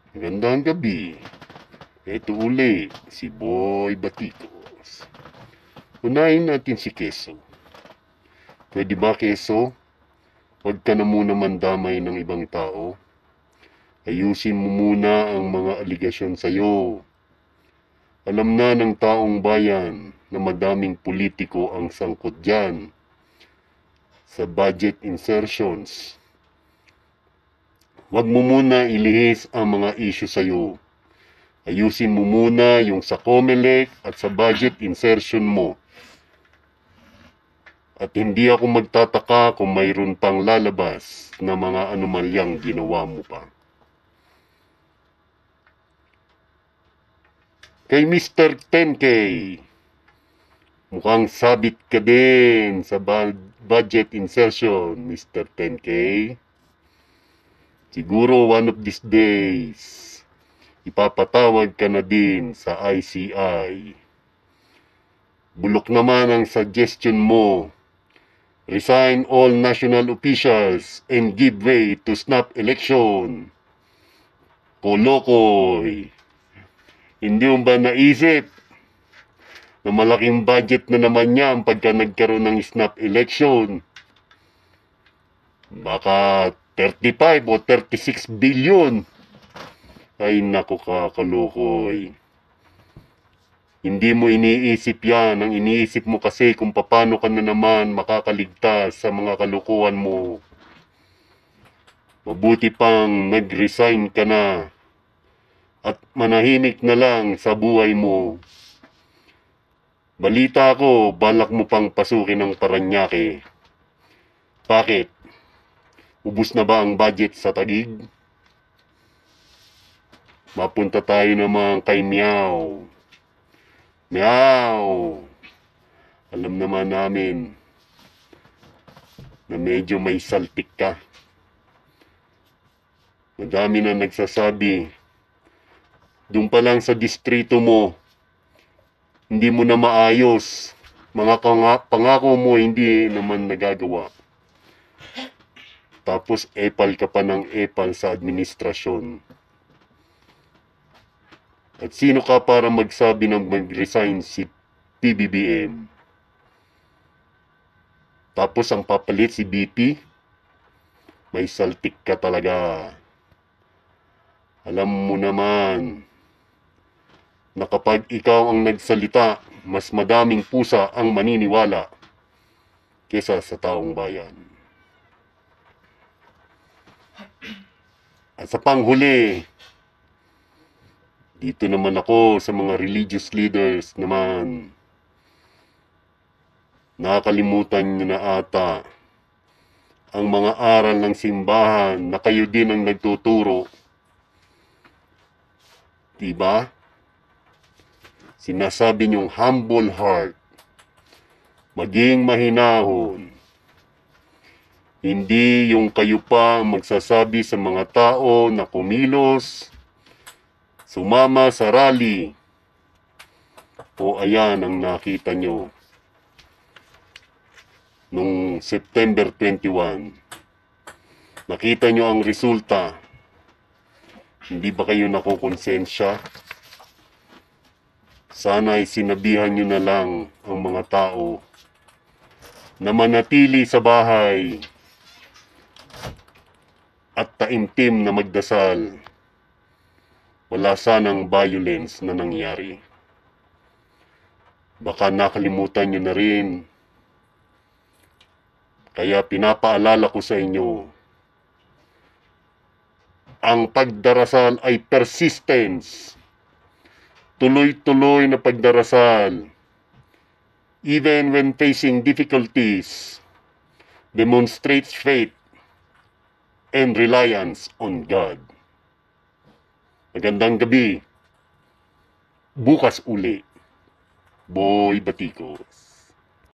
Magandang gabi. Ito uli, si Boy Batikos. Unahin natin si Keso. Pwede ba, Keso? Huwag ka na muna mandamay ng ibang tao. Ayusin mo muna ang mga aligasyon sa'yo. Alam na ng taong bayan na madaming politiko ang sangkot dyan sa budget insertions. Huwag mo muna ilihis ang mga issue sa'yo. Ayusin mo muna yung sa COMELEC at sa budget insertion mo. At hindi ako magtataka kung mayroon pang lalabas na mga anomalyang ginawa mo pa. Kay Mr. 10K, mukhang sabit ka din sa budget insertion, Mr. 10K. Siguro one of these days, ipapatawag ka na din sa ICI. Bulok naman ang suggestion mo. Resign all national officials and give way to snap election. Kolokoy. Hindi mo ba naisip na malaking budget na naman yan pagka nagkaroon ng snap election? Baka 35 o 36 billion. Ay naku ka, kalokoy. Hindi mo iniisip yan. Ang iniisip mo kasi kung paano ka na naman makakaligtas sa mga kalukuhan mo. Mabuti pang nag-resign ka na at manahimik na lang sa buhay mo. Balita ko, balak mo pang pasukin ng Paranaque. Bakit? Ubus na ba ang budget sa Taguig? Mapunta tayo naman kay Meow. Meow! Alam naman namin na medyo may saltik ka. Madami na nagsasabi, doon pa lang sa distrito mo, hindi mo na maayos. Mga pangako mo hindi naman nagagawa. Tapos epal ka pa ng epal sa administrasyon. At sino ka para magsabi ng mag-resign si PBBM? Tapos ang papalit si BP? May saltik ka talaga. Alam mo naman na kapag ikaw ang nagsalita, mas madaming pusa ang maniniwala kesa sa taong bayan. At sa panghuli, dito naman ako sa mga religious leaders naman. Nakakalimutan nyo na ata ang mga aral ng simbahan na kayo din ang nagtuturo. Diba? Sinasabi niyong humble heart, maging mahinahon. Hindi yung kayo pa magsasabi sa mga tao na kumilos, sumama sa rally. O ayan ang nakita nyo nung September 21. Nakita nyo ang resulta. Hindi ba kayo nakukonsensya? Sana ay sinabihan nyo na lang ang mga tao na manatili sa bahay at taimtim na magdasal. Wala sanang violence na nangyari. Baka nakalimutan nyo na rin. Kaya pinapaalala ko sa inyo, ang pagdarasal ay persistence. Tuloy-tuloy na pagdarasal. Even when facing difficulties, demonstrates faith and reliance on God. Magandang gabi. Bukas uli. Boy Batikos.